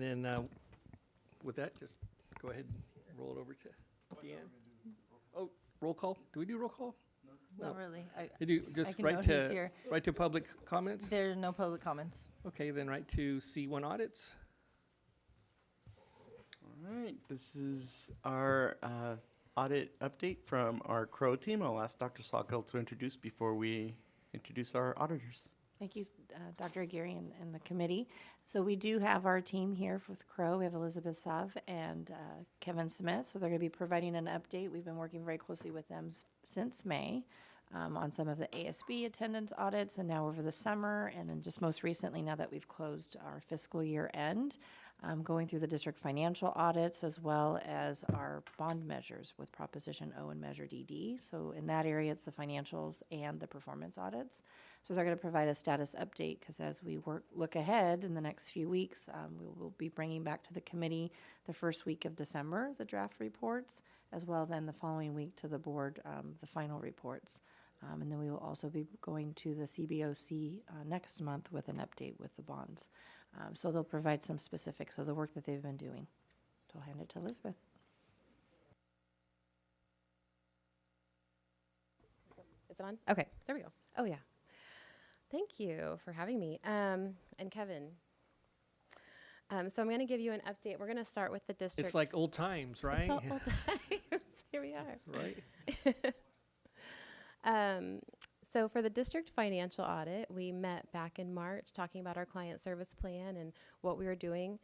And then with that, just go ahead and roll it over to Deanne. Oh, roll call? Do we do roll call? Not really. You do just can right note who's here. to public comments? There are no public comments. Okay, then right to C1 audits. All right, this is our audit update from our CROW team. I'll ask Dr. Sawkill to introduce before we introduce our auditors. Thank you, Dr. Aguirre and the committee. So we do have our team here with CROW. We have Elizabeth Sav and Kevin Smith. So they're going to be providing an update. We've been working very closely with them since May on some of the ASB attendance audits, and now over the summer, and then just most recently, now that we've closed our fiscal year end, going through the district financial audits as well as our bond measures with Proposition O and Measure DD. So in that area, it's the financials and the performance audits. So they're going to provide a status update because as we look ahead in the next few weeks, we will be bringing back to the committee the first week of December, the draft reports, as well then the following week to the board, the final reports. And then we will also be going to the CBOC next month with an update with the bonds. So they'll provide some specifics of the work that they've been doing. So I'll hand it to Elizabeth. Is it on? Okay, there we go. Oh, yeah. Thank you for having me. And Kevin. So I'm going to give you an update. We're going to start with the district. It's like old times, right? It's all old times. Here we are. Right. So for the district financial audit, we met back in March talking about our client service plan and what we were doing.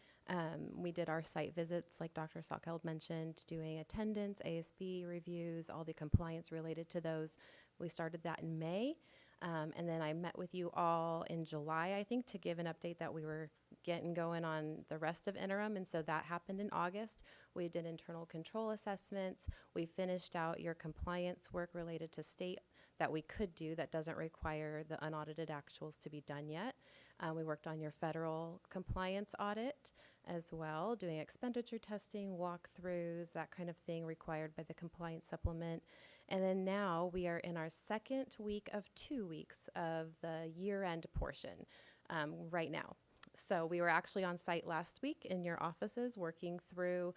We did our site visits, like Dr. Sawkill mentioned, doing attendance, ASB reviews, all the compliance related to those. We started that in May. And then I met with you all in July, I think, to give an update that we were getting going on the rest of interim. And so that happened in August. We did internal control assessments. We finished out your compliance work related to state that we could do that doesn't require the unaudited actuals to be done yet. We worked on your federal compliance audit as well, doing expenditure testing, walkthroughs, that kind of thing required by the compliance supplement. And then now we are in our second week of 2 weeks of the year-end portion right now. So we were actually on site last week in your offices working through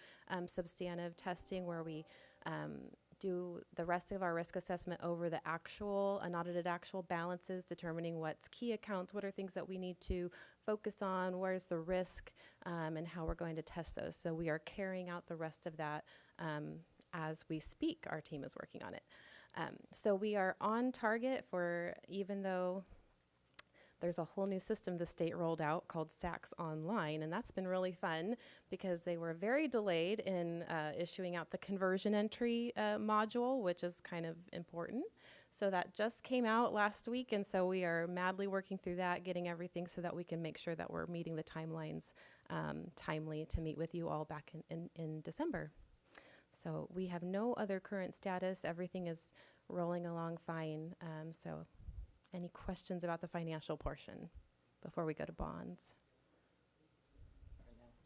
substantive testing where we do the rest of our risk assessment over the actual, unaudited actual balances, determining what's key accounts, what are things that we need to focus on, where's the risk, and how we're going to test those. So we are carrying out the rest of that as we speak. Our team is working on it. So we are on target for, even though there's a whole new system the state rolled out called SACS Online, and that's been really fun because they were very delayed in issuing out the conversion entry module, which is kind of important. So that just came out last week, and so we are madly working through that, getting everything so that we can make sure that we're meeting the timelines timely to meet with you all back in December. So we have no other current status. Everything is rolling along fine. So any questions about the financial portion before we go to bonds?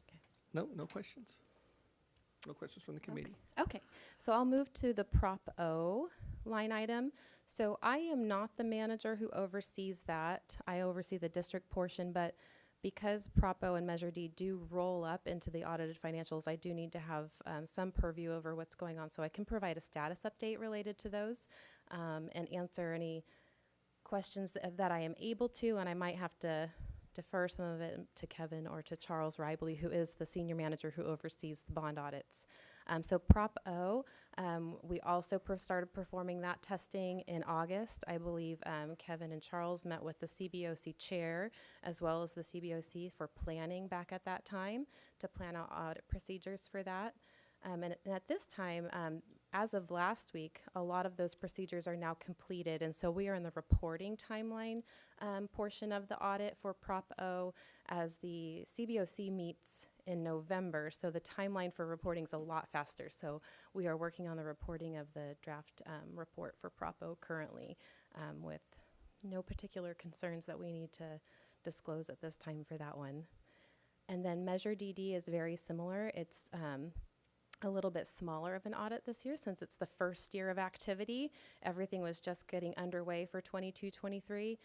Okay. No questions? No questions from the committee? Okay, so I'll move to the Prop O line item. So I am not the manager who oversees that. I oversee the district portion, but because Prop O and Measure D do roll up into the audited financials, I do need to have some purview over what's going on. So I can provide a status update related to those and answer any questions that I am able to, and I might have to defer some of it to Kevin or to Charles Ribley, who is the senior manager who oversees the bond audits. So Prop O, we also started performing that testing in August. I believe Kevin and Charles met with the CBOC chair as well as the CBOC for planning back at that time to plan out audit procedures for that. And at this time, as of last week, a lot of those procedures are now completed. And so we are in the reporting timeline portion of the audit for Prop O as the CBOC meets in November. So the timeline for reporting is a lot faster. So we are working on the reporting of the draft report for Prop O currently with no particular concerns that we need to disclose at this time for that one. And then Measure DD is very similar. It's a little bit smaller of an audit this year since it's the first year of activity. Everything was just getting underway for 22-23.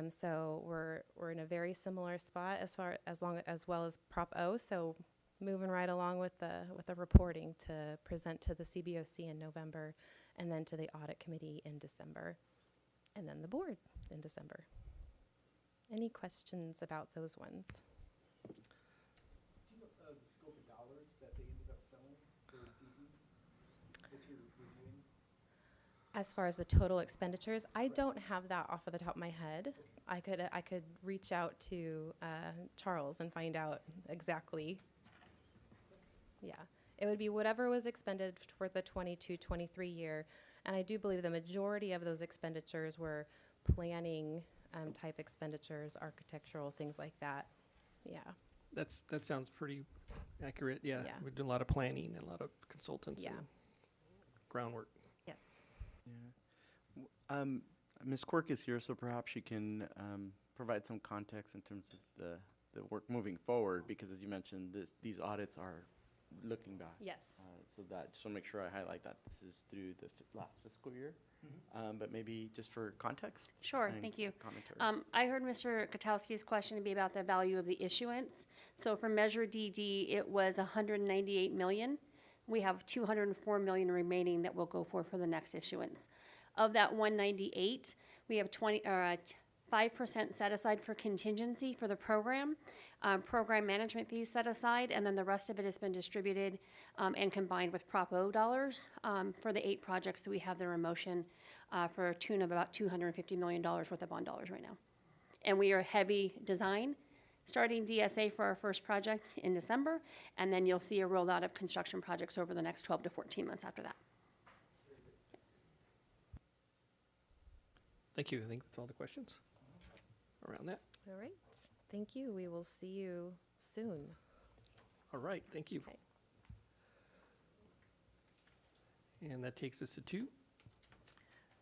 So we're in a very similar spot as well as Prop O. So moving right along with the reporting to present to the CBOC in November, and then to the Audit Committee in December, and then the board in December. Any questions about those ones? Do you know the scope of dollars that they ended up selling for DD that you're reviewing? As far as the total expenditures, I don't have that off of the top of my head. I could reach out to Charles and find out exactly. Yeah, it would be whatever was expended for the 22-23 year, and I do believe the majority of those expenditures were planning type expenditures, architectural, things like that. Yeah. That sounds pretty accurate, yeah. Yeah. We do a lot of planning and a lot of consultants Yeah. and groundwork. Yes. Yeah. Ms. Quirk is here, so perhaps she can provide some context in terms of the work moving forward, because as you mentioned, these audits are looking back. Yes. So that, just want to make sure I highlight that this is through the last fiscal year. But maybe just for context. Sure, and thank you. commentary. I heard Mr. Katowski's question to be about the value of the issuance. So for Measure DD, it was 198 million. We have 204 million remaining that will go for the next issuance. Of that 198, we have 5% set aside for contingency for the program, program management fees set aside, and then the rest of it has been distributed and combined with Prop O dollars for the 8 projects that we have that are in motion for a tune of about $250 million worth of bond dollars right now. And we are heavy design, starting DSA for our first project in December, and then you'll see a rollout of construction projects over the next 12 to 14 months after that. Thank you. I think that's all the questions around that. All right. Thank you. We will see you soon. All right, thank you. Okay. And that takes us to 2.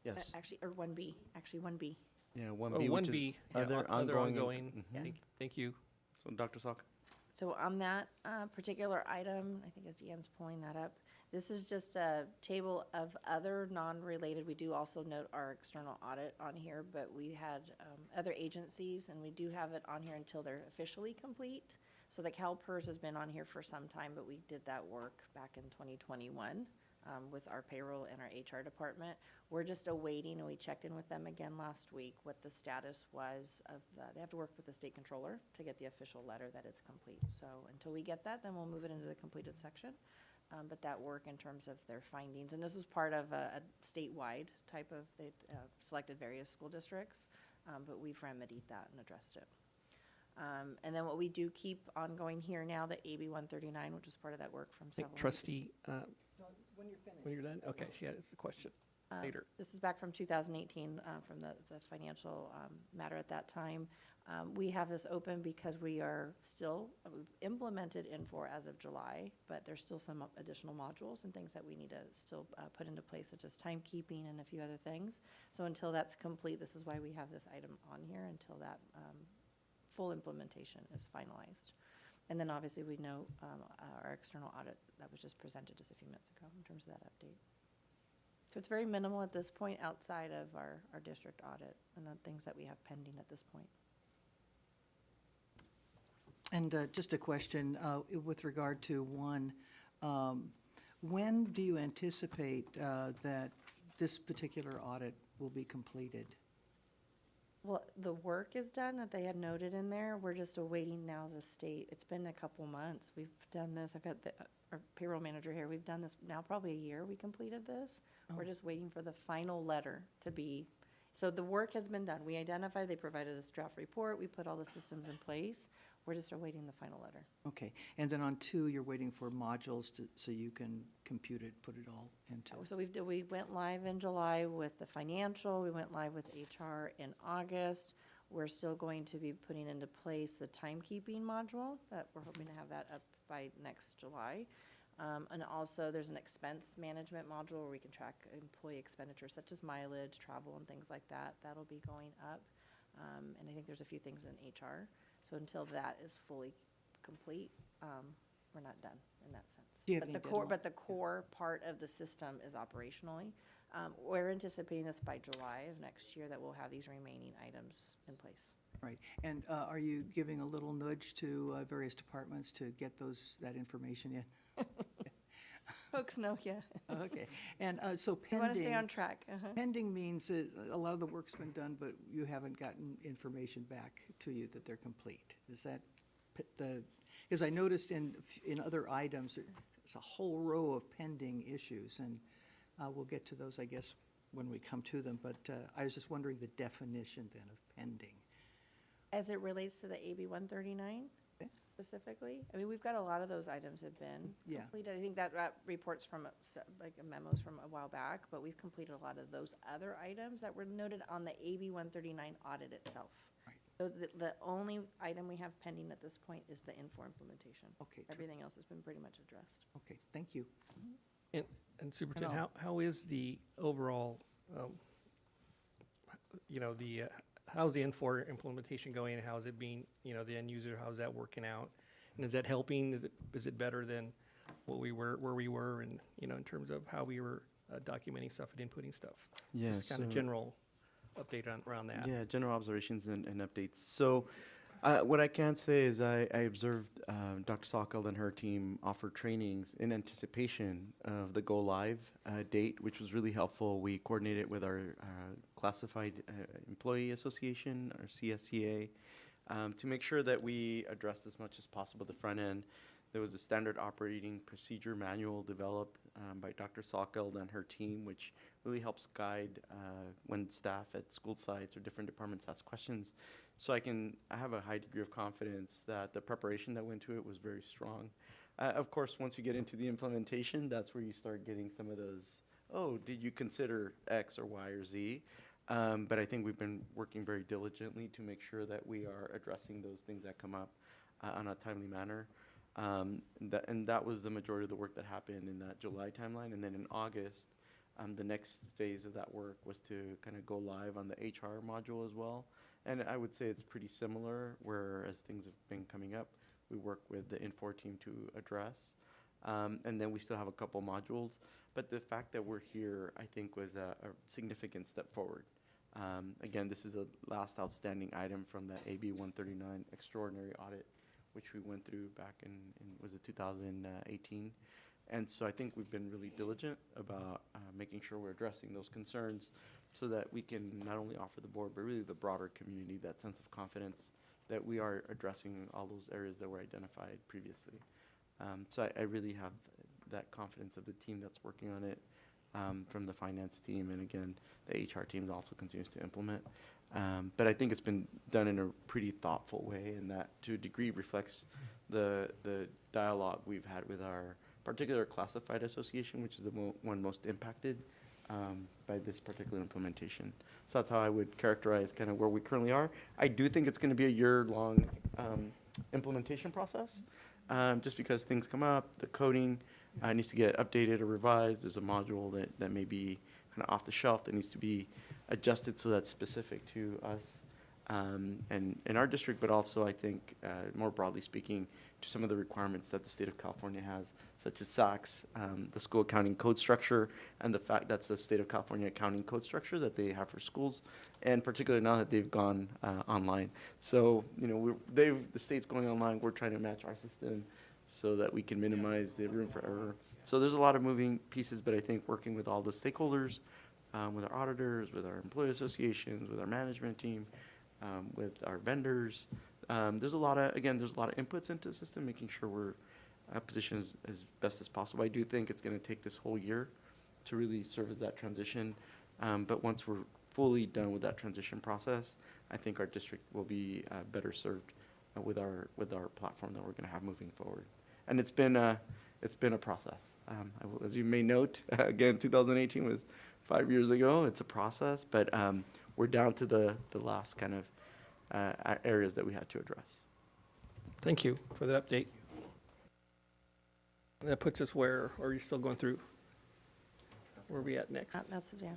Yes. Actually, or 1B, actually 1B. Yeah, Oh, 1B, which 1B. is yeah, other other ongoing. ongoing. Mhm. Thank you. So Dr. Salk. So on that particular item, I think as Ian's pulling that up, this is just a table of other non-related. We do also note our external audit on here, but we had other agencies, and we do have it on here until they're officially complete. So the CalPERS has been on here for some time, but we did that work back in 2021 with our payroll and our HR department. We're just awaiting, and we checked in with them again last week, what the status was of they have to work with the state controller to get the official letter that it's complete. So until we get that, then we'll move it into the completed section. But that work in terms of their findings, and this was part of a statewide type of, they selected various school districts, but we've remedied that and addressed it. And then what we do keep ongoing here now, the AB 139, which is part of that work from I think several. trustee, when you're done? Okay, she has the question later. This is back from 2018, from the financial matter at that time. We have this open because we are still, we've implemented Infor as of July, but there's still some additional modules and things that we need to still put into place, such as timekeeping and a few other things. So until that's complete, this is why we have this item on here, until that full implementation is finalized. And then obviously we know our external audit that was just presented just a few minutes ago in terms of that update. So it's very minimal at this point outside of our district audit and the things that we have pending at this point. And just a question with regard to 1, when do you anticipate that this particular audit will be completed? Well, the work is done that they had noted in there. We're just awaiting now the state. It's been a couple months. We've done this. I've got our payroll manager here. We've done this now probably a year we completed this. We're just waiting for the final letter to be, so the work has been done. We identified, they provided us draft report. We put all the systems in place. We're just awaiting the final letter. Okay, and then on 2, you're waiting for modules so you can compute it, put it all into. So we went live in July with the financial. We went live with HR in August. We're still going to be putting into place the timekeeping module that we're hoping to have that up by next July. And also there's an expense management module where we can track employee expenditures such as mileage, travel, and things like that. That'll be going up. And I think there's a few things in HR. So until that is fully complete, we're not done in that sense. Do you have But any the core, deadline? but the core part of the system is operationally. We're anticipating this by July of next year that we'll have these remaining items in place. Right. And are you giving a little nudge to various departments to get that information in? Folks know, yeah. Okay. And so We want to stay on pending, track. pending means that a lot of the work's been done, but you haven't gotten information back to you that they're complete. Is that because I noticed in other items, there's a whole row of pending issues, and we'll get to those, I guess, when we come to them. But I was just wondering the definition then of pending. As it relates to the AB 139 Okay. specifically, I mean, we've got a lot of those items have been Yeah. completed. I think that reports from, like, memos from a while back, but we've completed a lot of those other items that were noted on the AB 139 audit itself. Right. So the only item we have pending at this point is the Infor implementation. Okay. Everything else has been pretty much addressed. Okay, thank you. And Superintendent, how is the overall, how's the N4 implementation going, and how's it being, the end user, how's that working out? And is that helping? Is it better than where we were, and, in terms of how we were documenting stuff and inputting stuff? Yeah, Just kind of so- general update around that. Yeah, general observations and updates. So what I can say is I observed Dr. Sokol and her team offer trainings in anticipation of the go live date, which was really helpful. We coordinated with our Classified Employee Association, our CSCA, to make sure that we addressed as much as possible the front end. There was a standard operating procedure manual developed by Dr. Sokol and her team, which really helps guide when staff at school sites or different departments ask questions. So I have a high degree of confidence that the preparation that went to it was very strong. Of course, once you get into the implementation, that's where you start getting some of those, oh, did you consider X or Y or Z? But I think we've been working very diligently to make sure that we are addressing those things that come up on a timely manner. And that was the majority of the work that happened in that July timeline. And then in August, the next phase of that work was to kind of go live on the HR module as well. And I would say it's pretty similar, whereas things have been coming up, we work with the Infor team to address. And then we still have a couple modules. But the fact that we're here, I think, was a significant step forward. Again, this is a last outstanding item from the AB 139 extraordinary audit, which we went through back in was it 2018. And so I think we've been really diligent about making sure we're addressing those concerns so that we can not only offer the board, but really the broader community that sense of confidence that we are addressing all those areas that were identified previously. So I really have that confidence of the team that's working on it, from the finance team, and again, the HR team also continues to implement. But I think it's been done in a pretty thoughtful way, and that to a degree reflects the dialogue we've had with our particular classified association, which is the one most impacted by this particular implementation. So that's how I would characterize kind of where we currently are. I do think it's going to be a year-long implementation process, just because things come up, the coding needs to get updated or revised. There's a module that may be kind of off the shelf that needs to be adjusted so that's specific to us and in our district, but also I think more broadly speaking to some of the requirements that the state of California has, such as SACS, the school accounting code structure, and the fact that's the state of California accounting code structure that they have for schools, and particularly now that they've gone online. So, the state's going online, we're trying to match our system so that we can minimize the room for error. So there's a lot of moving pieces, but I think working with all the stakeholders, with our auditors, with our employee associations, with our management team, with our vendors, there's a lot of inputs into the system, making sure we're positioned as best as possible. I do think it's going to take this whole year to really serve as that transition. But once we're fully done with that transition process, I think our district will be better served with our platform that we're going to have moving forward. And it's been a process. As you may note, again, 2018 was 5 years ago. It's a process, but we're down to the last kind of areas that we had to address. Thank you for the update. That puts us where, or are you still going through? Where are we at next? That's, yeah.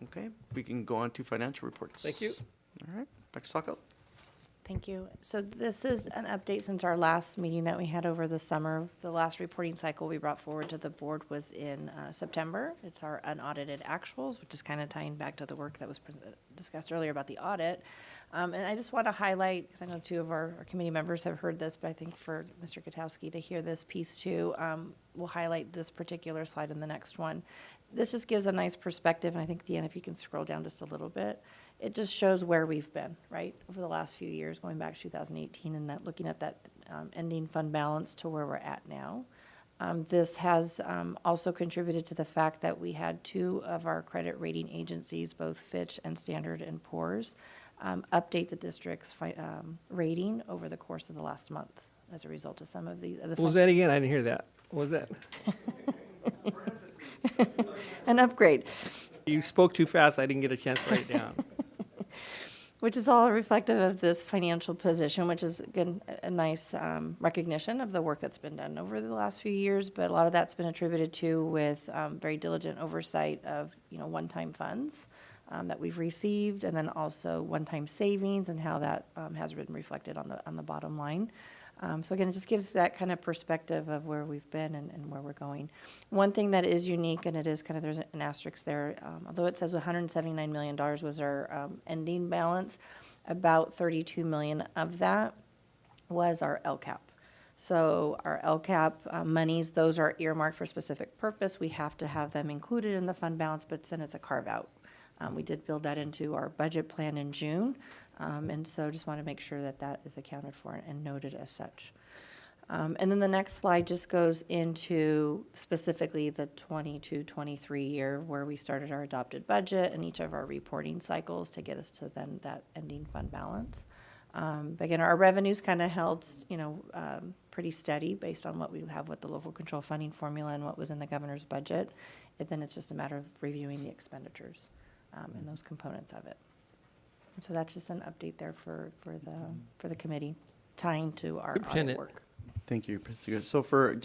Okay, we can go on to financial reports. Thank you. All right, Dr. Sokol. Thank you. So this is an update since our last meeting that we had over the summer. The last reporting cycle we brought forward to the board was in September. It's our unaudited actuals, which is kind of tying back to the work that was discussed earlier about the audit. And I just want to highlight, because I know two of our committee members have heard this, but I think for Mr. Katowski to hear this piece too, we'll highlight this particular slide in the next one. This just gives a nice perspective, and I think, Deanna, if you can scroll down just a little bit, it just shows where we've been, right, over the last few years, going back to 2018, and that looking at that ending fund balance to where we're at now. This has also contributed to the fact that we had two of our credit rating agencies, both Fitch and Standard & Poor's, update the district's rating over the course of the last month as a result of some of the. What was that again? I didn't hear that. What was that? An upgrade. You spoke too fast. I didn't get a chance to write it down. Which is all reflective of this financial position, which is, again, a nice recognition of the work that's been done over the last few years. But a lot of that's been attributed to with very diligent oversight of, one-time funds that we've received, and then also one-time savings and how that has been reflected on the bottom line. So again, it just gives that kind of perspective of where we've been and where we're going. One thing that is unique, and it is kind of, there's an asterisk there, although it says $179 million was our ending balance, about $32 million of that was our LCAP. So our LCAP monies, those are earmarked for a specific purpose. We have to have them included in the fund balance, but then it's a carve-out. We did build that into our budget plan in June. And so just want to make sure that that is accounted for and noted as such. And then the next slide just goes into specifically the 22-23 year where we started our adopted budget and each of our reporting cycles to get us to then that ending fund balance. But again, our revenues kind of held, pretty steady based on what we have with the local control funding formula and what was in the governor's budget. And then it's just a matter of reviewing the expenditures and those components of it. So that's just an update there for the committee, tying to our audit Superintendent. work. Thank you, Priscilla. So for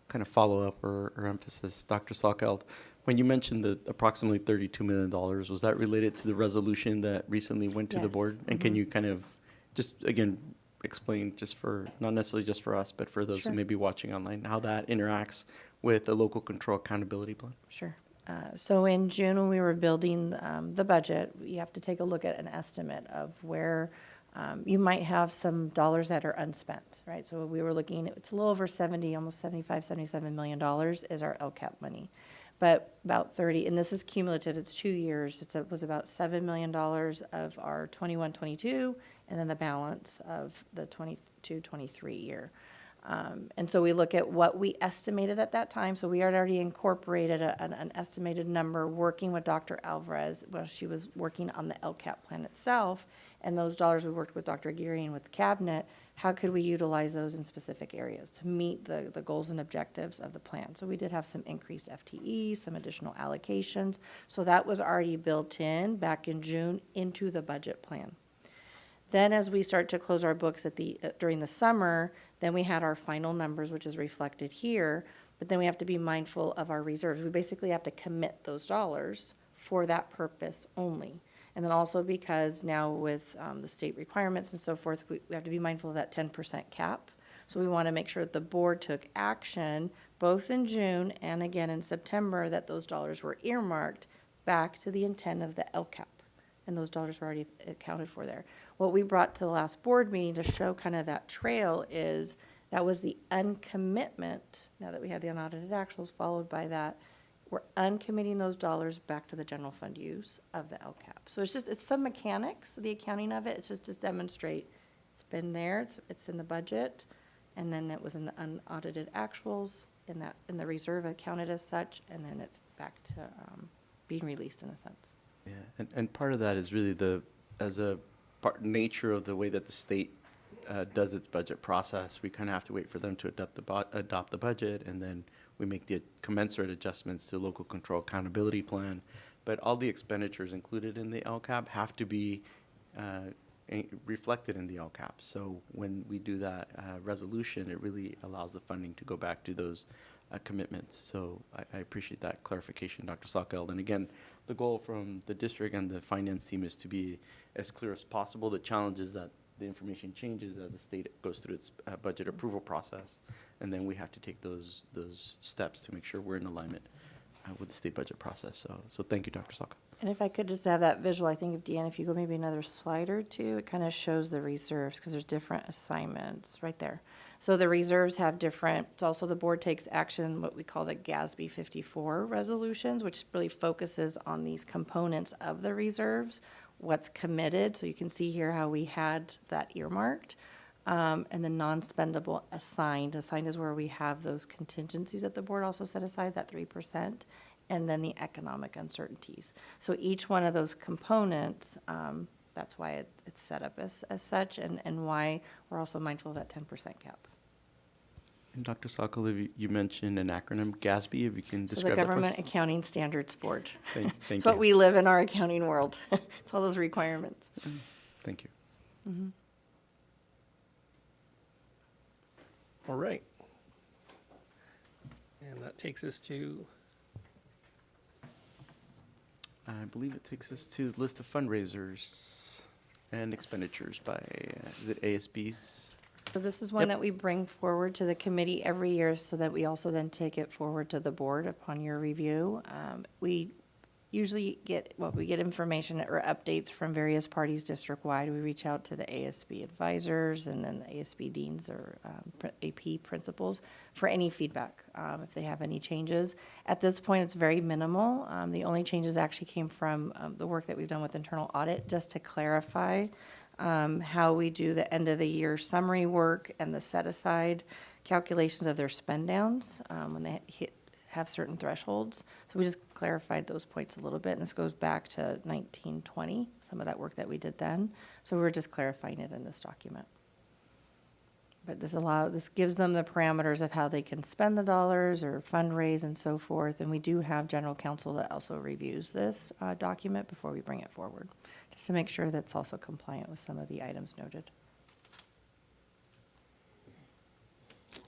kind of follow-up or emphasis, Dr. Salkeld, when you mentioned the approximately $32 million, was that related to the resolution that recently went to the Yes. board? And can you kind of just, again, explain just for, not necessarily just for us, but for those Sure. who may be watching online, how that interacts with the local control accountability plan? Sure. So in June, when we were building the budget, you have to take a look at an estimate of where you might have some dollars that are unspent, right? So we were looking, it's a little over 70, almost 75, $77 million is our LCAP money. But about 30, and this is cumulative, it's 2 years, it was about $7 million of our 21-22, and then the balance of the 22-23 year. And so we look at what we estimated at that time. So we had already incorporated an estimated number working with Dr. Alvarez while she was working on the LCAP plan itself. And those dollars, we worked with Dr. Geary and with the cabinet. How could we utilize those in specific areas to meet the goals and objectives of the plan? So we did have some increased FTEs, some additional allocations. So that was already built in back in June into the budget plan. Then as we start to close our books during the summer, then we had our final numbers, which is reflected here, but then we have to be mindful of our reserves. We basically have to commit those dollars for that purpose only. And then also because now with the state requirements and so forth, we have to be mindful of that 10% cap. So we want to make sure that the board took action both in June and again in September that those dollars were earmarked back to the intent of the LCAP. And those dollars were already accounted for there. What we brought to the last board meeting to show kind of that trail is that was the uncommitment, now that we had the unaudited actuals, followed by that, we're uncommitting those dollars back to the general fund use of the LCAP. So it's some mechanics, the accounting of it, it's just to demonstrate it's been there, it's in the budget, and then it was in the unaudited actuals, in the reserve accounted as such, and then it's back to being released in a sense. Yeah, and part of that is really nature of the way that the state does its budget process. We kind of have to wait for them to adopt the budget, and then we make the commensurate adjustments to local control accountability plan. But all the expenditures included in the LCAP have to be reflected in the LCAP. So when we do that resolution, it really allows the funding to go back to those commitments. So I appreciate that clarification, Dr. Salkeld. And again, the goal from the district and the finance team is to be as clear as possible. The challenge is that the information changes as the state goes through its budget approval process. And then we have to take those steps to make sure we're in alignment with the state budget process. So thank you, Dr. Saka. And if I could just have that visual, I think if Deanna, if you go maybe another slide or two, it kind of shows the reserves because there's different assignments right there. So the reserves have different, it's also the board takes action, what we call the GASB 54 resolutions, which really focuses on these components of the reserves, what's committed. So you can see here how we had that earmarked. And the non-spendable assigned. Assigned is where we have those contingencies that the board also set aside, that 3%, and then the economic uncertainties. So each one of those components, that's why it's set up as such, and why we're also mindful of that 10% cap. And Dr. Sokolow, you mentioned an acronym, GASB, if you can So the describe that for us. Government Accounting Standards Board. Thank It's you. what we live in our accounting world. It's all those requirements. Thank you. All right. And that takes us to, I believe it takes us to the list of fundraisers and expenditures by, is it ASBs? So this is one Yep. that we bring forward to the committee every year so that we also then take it forward to the board upon your review. We usually get information or updates from various parties district-wide. We reach out to the ASB advisors and then the ASB deans or AP principals for any feedback, if they have any changes. At this point, it's very minimal. The only changes actually came from the work that we've done with internal audit, just to clarify how we do the end of the year summary work and the set aside calculations of their spend downs when they have certain thresholds. So we just clarified those points a little bit, and this goes back to 1920, some of that work that we did then. So we're just clarifying it in this document. But this gives them the parameters of how they can spend the dollars or fundraise and so forth. And we do have general counsel that also reviews this document before we bring it forward, just to make sure that's also compliant with some of the items noted.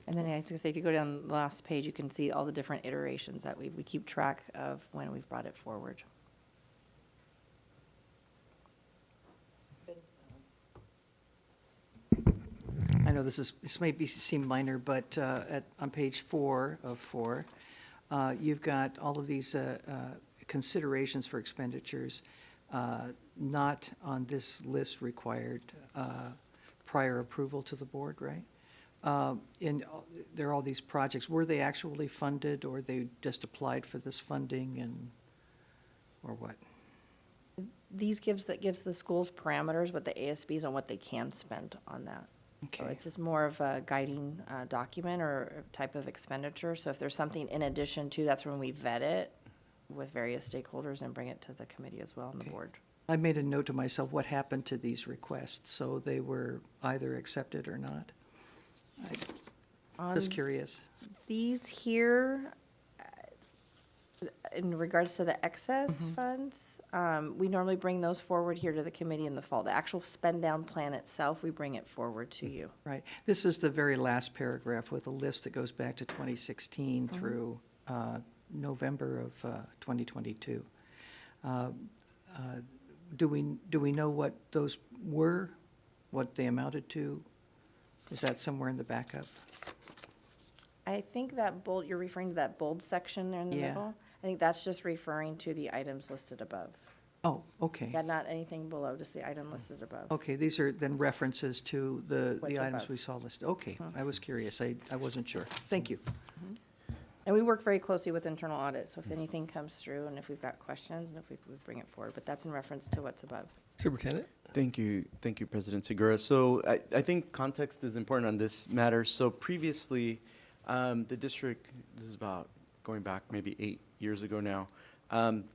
And then I was going to say, if you go down the last page, you can see all the different iterations that we keep track of when we've brought it forward. I know this may seem minor, but on page 4 of 4, you've got all of these considerations for expenditures not on this list required prior approval to the board, right? And there are all these projects. Were they actually funded, or they just applied for this funding, or what? These gives the schools parameters, but the ASBs on what they can spend on that. So Okay. it's just more of a guiding document or a type of expenditure. So if there's something in addition to, that's when we vet it with various stakeholders and bring it to the committee as well and the Okay. board. I made a note to myself, what happened to these requests? So they were either accepted or not? Just On curious. these here, in regards to the excess funds, we normally bring those forward here to the committee in the fall. The actual spend down plan itself, we bring it forward to you. Right. This is the very last paragraph with a list that goes back to 2016 through November of 2022. Do we know what those were, what they amounted to? Is that somewhere in the backup? I think that bold, you're referring to that bold section there in the Yeah. middle? I think that's just referring to the items listed above. Oh, okay. Yeah, not anything below, just the item listed above. Okay, these are then references to the What's items above. we saw listed. Okay, I was curious. I wasn't sure. Thank you. And we work very closely with internal audit, so if anything comes through and if we've got questions, and if we bring it forward, but that's in reference to what's above. Superintendent? Thank you, President Segura. So I think context is important on this matter. So previously, the district, this is about going back maybe 8 years ago now,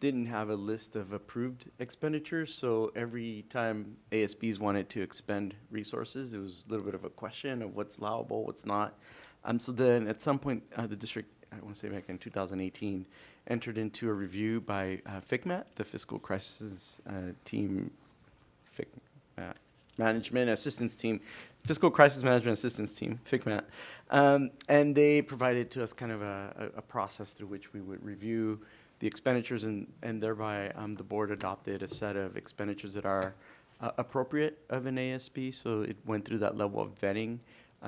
didn't have a list of approved expenditures. So every time ASBs wanted to expend resources, it was a little bit of a question of what's allowable, what's not. So then at some point, the district, I want to say back in 2018, entered into a review by FICMAT, the Fiscal Crisis Team, Management Assistance Team, Fiscal Crisis Management Assistance Team, FICMAT. And they provided to us kind of a process through which we would review the expenditures, and thereby the board adopted a set of expenditures that are appropriate of an ASB, so it went through that level of vetting,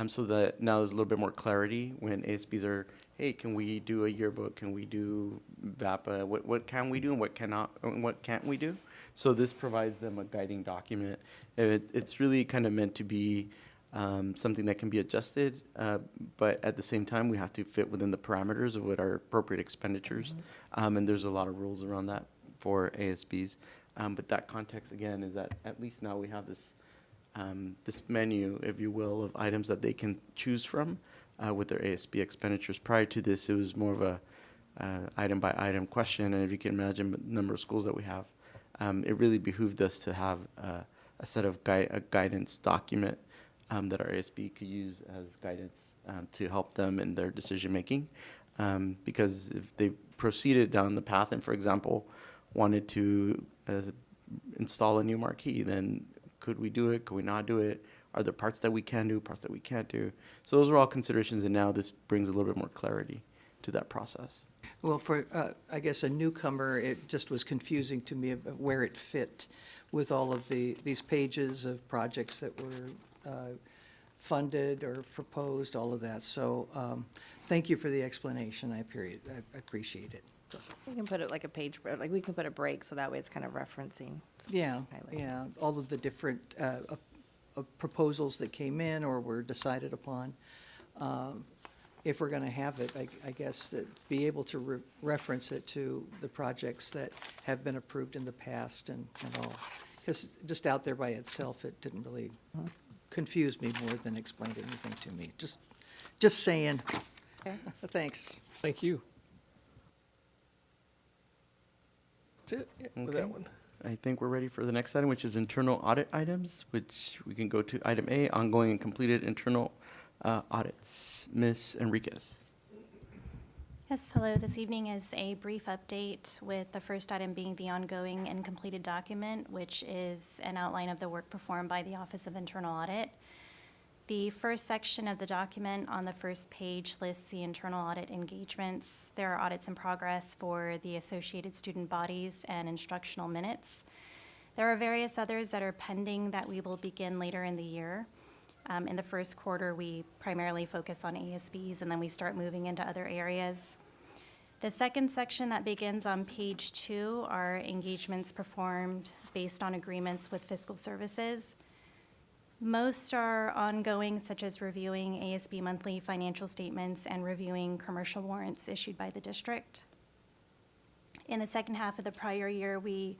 so that now there's a little bit more clarity when ASBs are, hey, can we do a yearbook? Can we do VAPA? What can we do and what cannot, and what can't we do? So this provides them a guiding document. It's really kind of meant to be something that can be adjusted, but at the same time, we have to fit within the parameters of what are appropriate expenditures. And there's a lot of rules around that for ASBs. But that context, again, is that at least now we have this, this menu, if you will, of items that they can choose from with their ASB expenditures. Prior to this, it was more of a item-by-item question, and if you can imagine the number of schools that we have, it really behooved us to have a set of a guidance document that our ASB could use as guidance to help them in their decision-making. Because if they proceeded down the path and, for example, wanted to install a new marquee, then could we do it? Could we not do it? Are there parts that we can do, parts that we can't do? So those are all considerations, and now this brings a little bit more clarity to that process. Well, for, I guess, a newcomer, it just was confusing to me about where it fit with all of these pages of projects that were funded or proposed, all of that. So thank you for the explanation. I appreciate it. We can put it like a page, like we can put a break, so that way it's kind of referencing. Yeah, Highlight. yeah, all of the different proposals that came in or were decided upon. If we're going to have it, I guess, that be able to reference it to the projects that have been approved in the past and all. Because just out there by itself, it didn't really confuse me more than explained anything to me. Just saying. Okay. Thanks. Thank you. That's it, yeah, with that Okay. one. I think we're ready for the next item, which is internal audit items, which we can go to item A, ongoing and completed internal audits. Ms. Enriquez. Yes, hello. This evening is a brief update with the first item being the ongoing and completed document, which is an outline of the work performed by the Office of Internal Audit. The first section of the document on the first page lists the internal audit engagements. There are audits in progress for the associated student bodies and instructional minutes. There are various others that are pending that we will begin later in the year. In the first quarter, we primarily focus on ASBs, and then we start moving into other areas. The second section that begins on page 2 are engagements performed based on agreements with fiscal services. Most are ongoing, such as reviewing ASB monthly financial statements and reviewing commercial warrants issued by the district. In the second half of the prior year, we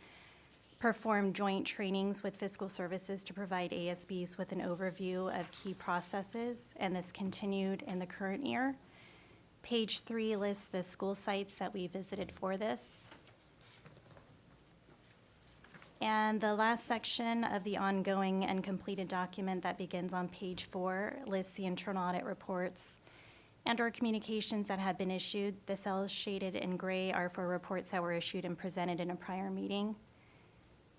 performed joint trainings with fiscal services to provide ASBs with an overview of key processes, and this continued in the current year. Page 3 lists the school sites that we visited for this. And the last section of the ongoing and completed document that begins on page 4 lists the internal audit reports and/or communications that have been issued. The cells shaded in gray are for reports that were issued and presented in a prior meeting.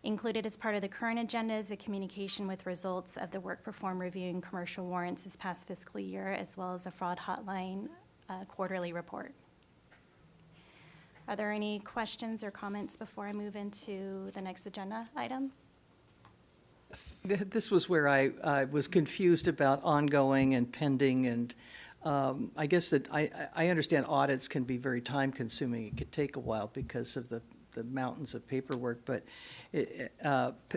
Included as part of the current agenda is a communication with results of the work performed reviewing commercial warrants this past fiscal year, as well as a fraud hotline quarterly report. Are there any questions or comments before I move into the next agenda item? This was where I was confused about ongoing and pending, and I guess that I understand audits can be very time-consuming. It could take a while because of the mountains of paperwork, but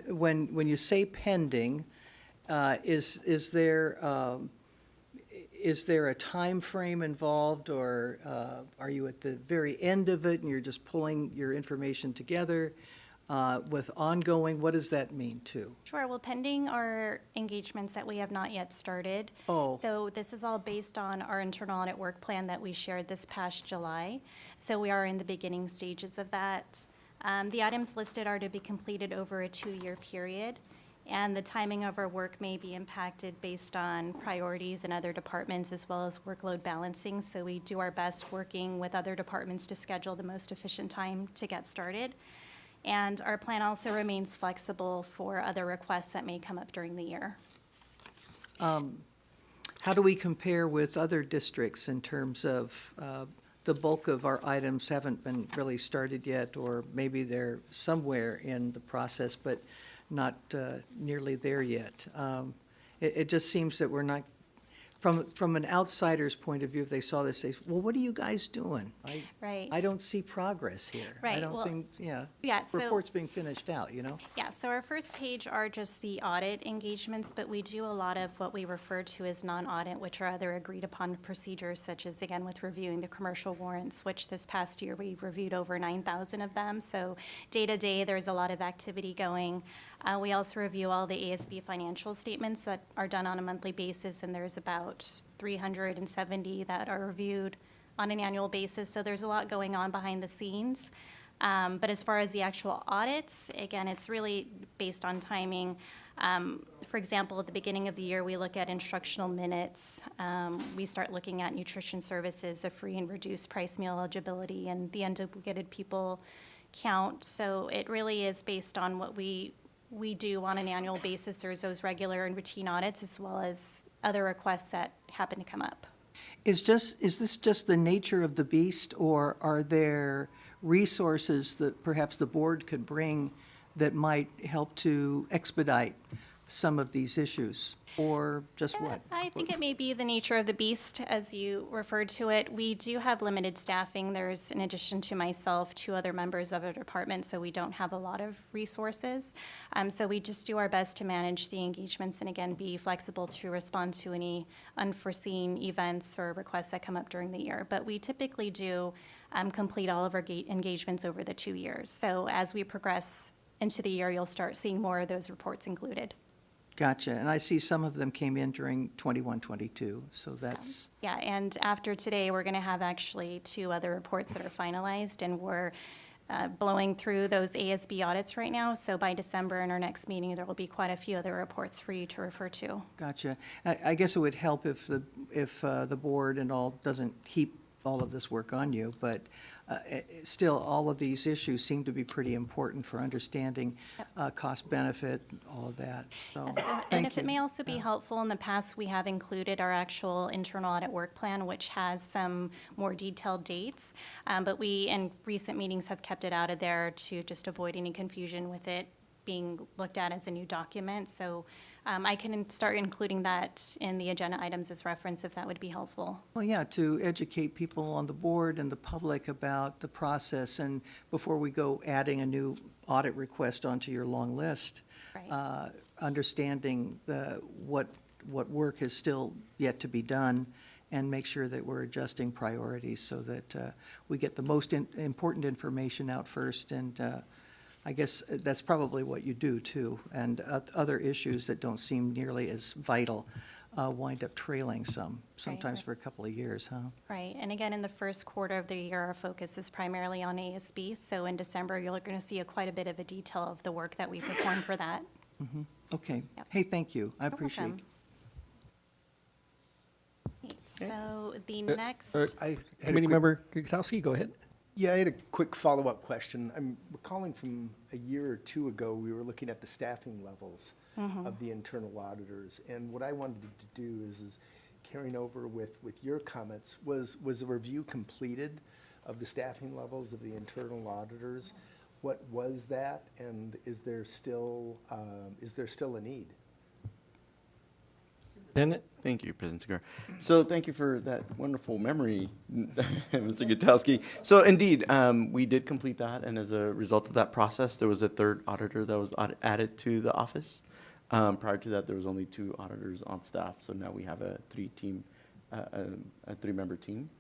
when you say pending, is there a time frame involved, or are you at the very end of it and you're just pulling your information together? With ongoing, what does that mean too? Sure. Well, pending are engagements that we have not yet started. Oh. So this is all based on our internal audit work plan that we shared this past July. So we are in the beginning stages of that. The items listed are to be completed over a 2-year period, and the timing of our work may be impacted based on priorities in other departments as well as workload balancing. So we do our best working with other departments to schedule the most efficient time to get started. And our plan also remains flexible for other requests that may come up during the year. How do we compare with other districts in terms of the bulk of our items haven't been really started yet, or maybe they're somewhere in the process, but not nearly there yet. It just seems that we're not, from an outsider's point of view, if they saw this, they say, well, what are you guys doing? Right. I don't see progress here. I Right, don't well, think, yeah, so- reports being finished out, you know? Yeah, so our first page are just the audit engagements, but we do a lot of what we refer to as non-audit, which are other agreed upon procedures, such as, again, with reviewing the commercial warrants, which this past year we reviewed over 9,000 of them. So day to day, there's a lot of activity going. We also review all the ASB financial statements that are done on a monthly basis, and there's about 370 that are reviewed on an annual basis. So there's a lot going on behind the scenes. But as far as the actual audits, again, it's really based on timing. For example, at the beginning of the year, we look at instructional minutes. We start looking at nutrition services, the free and reduced price meal eligibility, and the unduplicated people count. So it really is based on what we do on an annual basis. There's those regular and routine audits, as well as other requests that happen to come up. Is this just the nature of the beast, or are there resources that perhaps the board could bring that might help to expedite some of these issues, or just what? I think it may be the nature of the beast, as you referred to it. We do have limited staffing. There's, in addition to myself, 2 other members of our department, so we don't have a lot of resources. So we just do our best to manage the engagements and, again, be flexible to respond to any unforeseen events or requests that come up during the year. But we typically do complete all of our engagements over the 2 years. So as we progress into the year, you'll start seeing more of those reports included. Gotcha, and I see some of them came in during 21, 22, so that's, Yeah, and after today, we're going to have actually 2 other reports that are finalized, and we're blowing through those ASB audits right now. So by December, in our next meeting, there will be quite a few other reports for you to refer to. gotcha. I guess it would help if the board and all doesn't heap all of this work on you, but still, all of these issues seem to be pretty important for understanding cost benefit, all of that, so, Yes, and thank if it you. may also be helpful, in the past, we have included our actual internal audit work plan, which has some more detailed dates. But we, in recent meetings, have kept it out of there to just avoid any confusion with it being looked at as a new document. So I can start including that in the agenda items as reference, if that would be helpful. Well, yeah, to educate people on the board and the public about the process, and before we go adding a new audit request onto your long list, Right. Understanding what work is still yet to be done, and make sure that we're adjusting priorities so that we get the most important information out first, and I guess that's probably what you do too, and other issues that don't seem nearly as vital wind up trailing sometimes right. for a couple of years, huh? Right, and again, in the first quarter of the year, our focus is primarily on ASB. So in December, you're going to see quite a bit of a detail of the work that we perform for that. Okay. Yep. Hey, thank you. I You're appreciate welcome. Okay. So the next, I had a Committee quick- Member Gutowski, go ahead. Yeah, I had a quick follow-up question. I'm recalling from a year or 2 ago, we were looking at the staffing levels of the internal auditors. And what I wanted to do is carrying over with your comments, was a review completed of the staffing levels of the internal auditors? What was that, and is there still a need? Bennett? Thank you, President Segar. So thank you for that wonderful memory, Mr. Gutowski. So indeed, we did complete that, and as a result of that process, there was a 3rd auditor that was added to the office. Prior to that, there was only 2 auditors on staff, so now we have a 3-member team,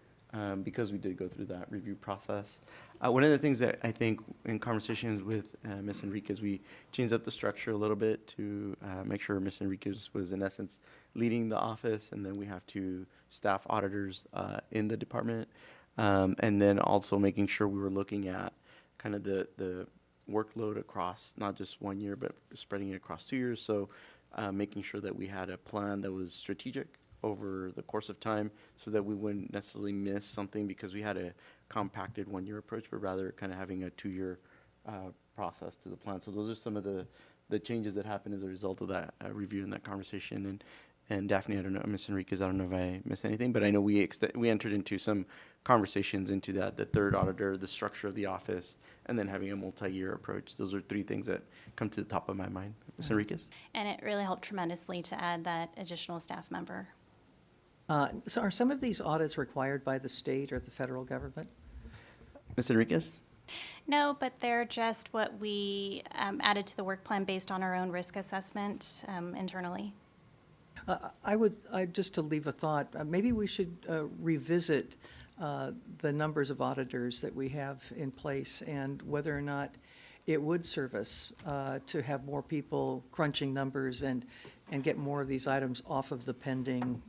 because we did go through that review process. One of the things that I think in conversations with Ms. Enriquez, we changed up the structure a little bit to make sure Ms. Enriquez was in essence leading the office, and then we have 2 staff auditors in the department, and then also making sure we were looking at kind of the workload across not just 1 year, but spreading it across 2 years. So making sure that we had a plan that was strategic over the course of time, so that we wouldn't necessarily miss something because we had a compacted 1-year approach, but rather kind of having a 2-year process to the plan. So those are some of the changes that happened as a result of that review and that conversation. And Daphne, I don't know, Ms. Enriquez, I don't know if I missed anything, but I know we entered into some conversations into that, the third auditor, the structure of the office, and then having a multi-year approach. Those are three things that come to the top of my mind. Ms. Enriquez? And it really helped tremendously to add that additional staff member. So are some of these audits required by the state or the federal government? Ms. Enriquez? No, but they're just what we added to the work plan based on our own risk assessment internally. Just to leave a thought, maybe we should revisit the numbers of auditors that we have in place and whether or not it would serve us to have more people crunching numbers and get more of these items off of the pending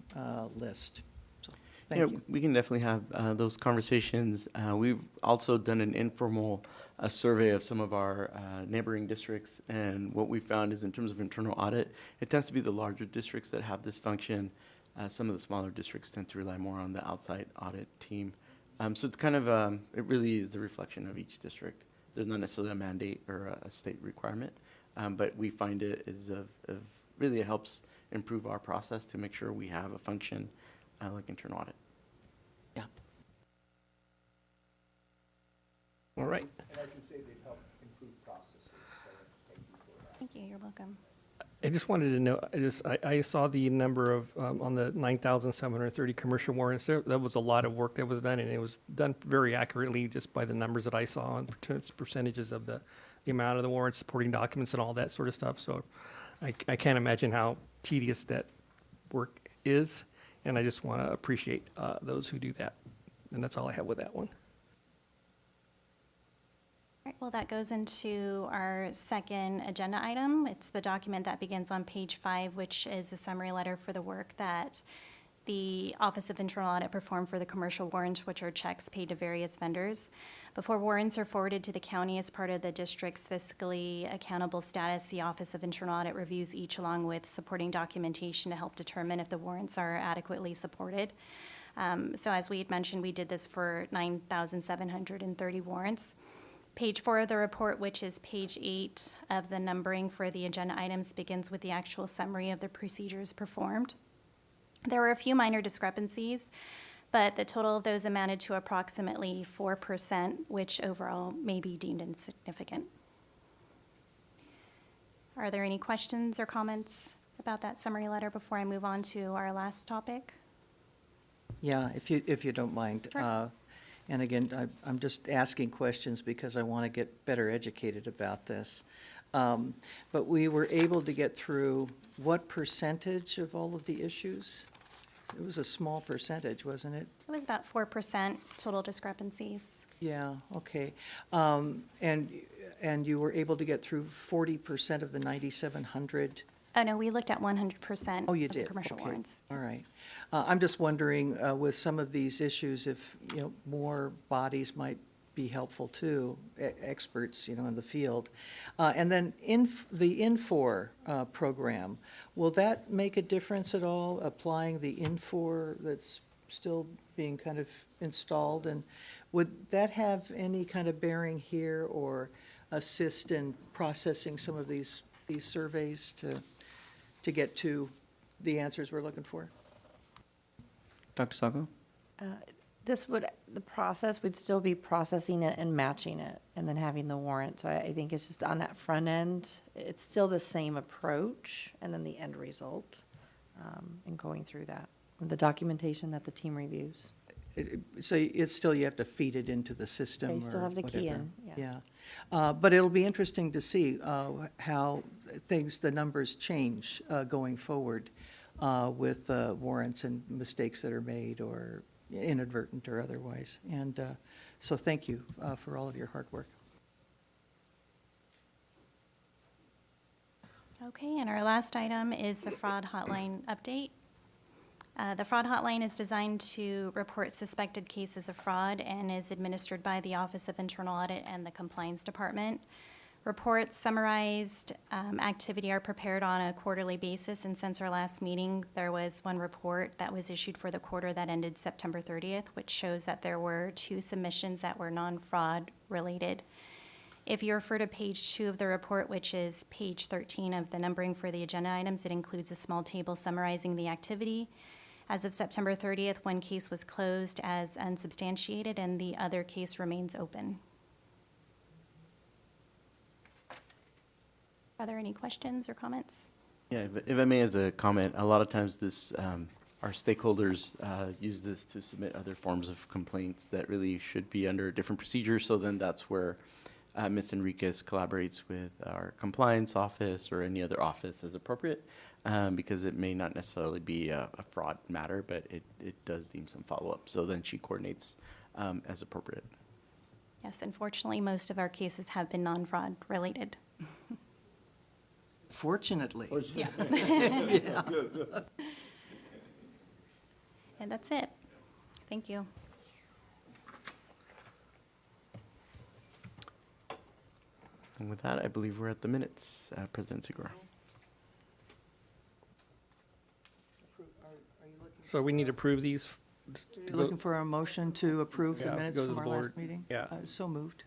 list. So, thank you. We can definitely have those conversations. We've also done an informal survey of some of our neighboring districts, and what we found is in terms of internal audit, it tends to be the larger districts that have this function. Some of the smaller districts tend to rely more on the outside audit team. So it's kind of, it really is a reflection of each district. There's not necessarily a mandate or a state requirement, but we find it is really it helps improve our process to make sure we have a function like internal audit. Yeah. All right. And I can say they've helped improve processes, so thank you for that. Thank you, you're welcome. I just wanted to know, I saw the number of, on the 9,730 commercial warrants, that was a lot of work that was done, and it was done very accurately just by the numbers that I saw and percentages of the amount of the warrants, supporting documents and all that sort of stuff. So I can't imagine how tedious that work is, and I just want to appreciate those who do that. And that's all I have with that one. All right, well, that goes into our second agenda item. It's the document that begins on page 5, which is a summary letter for the work that the Office of Internal Audit performed for the commercial warrants, which are checks paid to various vendors. Before warrants are forwarded to the county as part of the district's fiscally accountable status, the Office of Internal Audit reviews each along with supporting documentation to help determine if the warrants are adequately supported. So as we had mentioned, we did this for 9,730 warrants. Page 4 of the report, which is page 8 of the numbering for the agenda items, begins with the actual summary of the procedures performed. There were a few minor discrepancies, but the total of those amounted to approximately 4%, which overall may be deemed insignificant. Are there any questions or comments about that summary letter before I move on to our last topic? Yeah, if you don't mind. Sure. And again, I'm just asking questions because I want to get better educated about this. But we were able to get through what percentage of all of the issues? It was a small percentage, wasn't it? It was about 4% total discrepancies. Yeah, okay. And you were able to get through 40% of the 9,700? Oh, no, we looked at 100% Oh, you of the did? commercial Okay. warrants. All right. I'm just wondering, with some of these issues, if, more bodies might be helpful too, experts, in the field. And then the Infor program, will that make a difference at all, applying the Infor that's still being kind of installed? And would that have any kind of bearing here or assist in processing some of these surveys to get to the answers we're looking for? Dr. Sago? The process would still be processing it and matching it and then having the warrant. So I think it's just on that front end, it's still the same approach and then the end result and going through that. The documentation that the team reviews. So it's still, you have to feed it into the system or You still have to key whatever. in, Yeah. But it'll be interesting to see how the numbers change going forward with warrants and mistakes that are made or inadvertent or otherwise. And so thank you for all of your hard work. Okay, and our last item is the fraud hotline update. The fraud hotline is designed to report suspected cases of fraud and is administered by the Office of Internal Audit and the Compliance Department. Reports summarized activity are prepared on a quarterly basis, and since our last meeting, there was one report that was issued for the quarter that ended September 30th, which shows that there were 2 submissions that were non-fraud related. If you refer to page 2 of the report, which is page 13 of the numbering for the agenda items, it includes a small table summarizing the activity. As of September 30th, one case was closed as unsubstantiated, and the other case remains open. Are there any questions or comments? Yeah, if I may, as a comment, a lot of times this, our stakeholders use this to submit other forms of complaints that really should be under a different procedure. So then that's where Ms. Enriquez collaborates with our compliance office or any other office as appropriate, because it may not necessarily be a fraud matter, but it does deem some follow-up. So then she coordinates as appropriate. Yes, unfortunately, most of our cases have been non-fraud related. Fortunately. Yeah. And that's it. Thank you. And with that, I believe we're at the minutes, President Segura. So we need to approve these? to You're go- looking for a motion to approve the Yeah, minutes go to from the our last board. meeting? Yeah. So moved.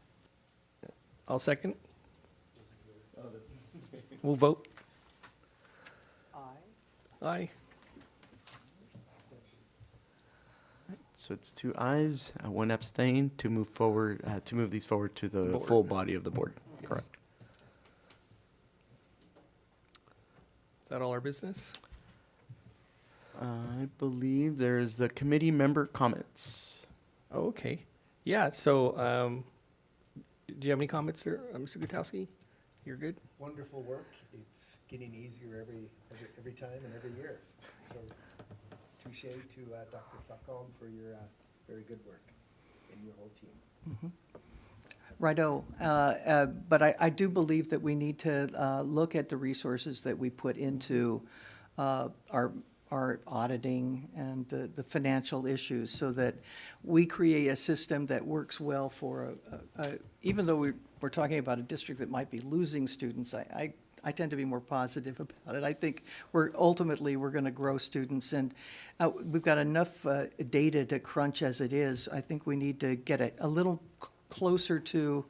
I'll second. We'll vote. Aye. So it's 2 ayes, 1 abstain to move forward, to move these forward to the Board. full body of the board. Correct. Is that all our business? I believe there's the committee member comments. Oh, okay. Yeah, so, do you have any comments there, Mr. Gutowski? You're good? Wonderful work. It's getting easier every time and every year. So touche to Dr. Stockholm for your very good work and your whole team. Righto. But I do believe that we need to look at the resources that we put into our auditing and the financial issues so that we create a system that works well for, even though we're talking about a district that might be losing students, I tend to be more positive about it. I think we're going to grow students, and we've got enough data to crunch as it is. I think we need to get a little closer to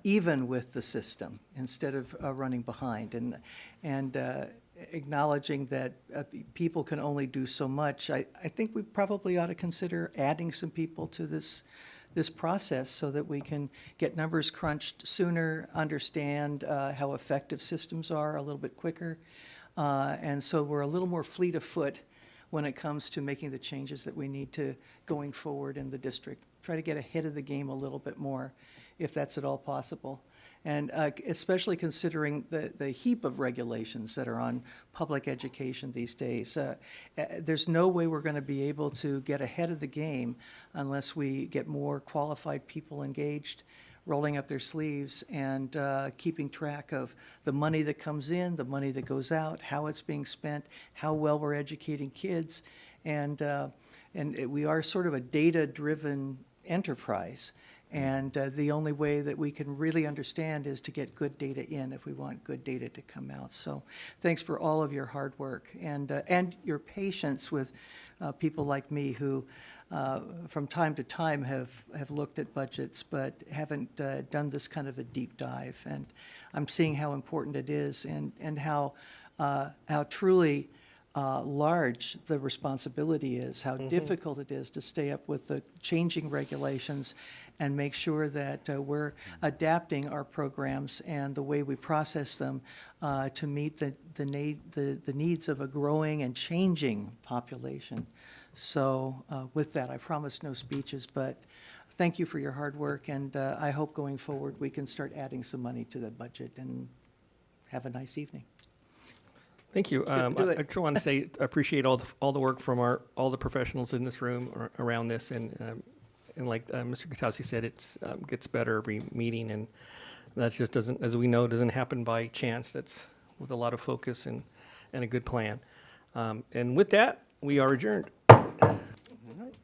even with the system instead of running behind, and acknowledging that people can only do so much. I think we probably ought to consider adding some people to this process so that we can get numbers crunched sooner, understand how effective systems are a little bit quicker, and so we're a little more fleet of foot when it comes to making the changes that we need to going forward in the district. Try to get ahead of the game a little bit more, if that's at all possible. And especially considering the heap of regulations that are on public education these days. There's no way we're going to be able to get ahead of the game unless we get more qualified people engaged, rolling up their sleeves and keeping track of the money that comes in, the money that goes out, how it's being spent, how well we're educating kids. And we are sort of a data-driven enterprise. And the only way that we can really understand is to get good data in if we want good data to come out. So thanks for all of your hard work and your patience with people like me who from time to time have looked at budgets but haven't done this kind of a deep dive. And I'm seeing how important it is and how truly large the responsibility is, how difficult it is to stay up with the changing regulations and make sure that we're adapting our programs and the way we process them to meet the needs of a growing and changing population. So with that, I promise no speeches, but thank you for your hard work, and I hope going forward we can start adding some money to the budget, and have a nice evening. Thank you. good. Do I it. just want to say, I appreciate all the work from all the professionals in this room around this, and like Mr. Gutowski said, it's gets better every meeting, and that just doesn't, as we know, doesn't happen by chance. That's with a lot of focus and a good plan. And with that, we are adjourned. All right.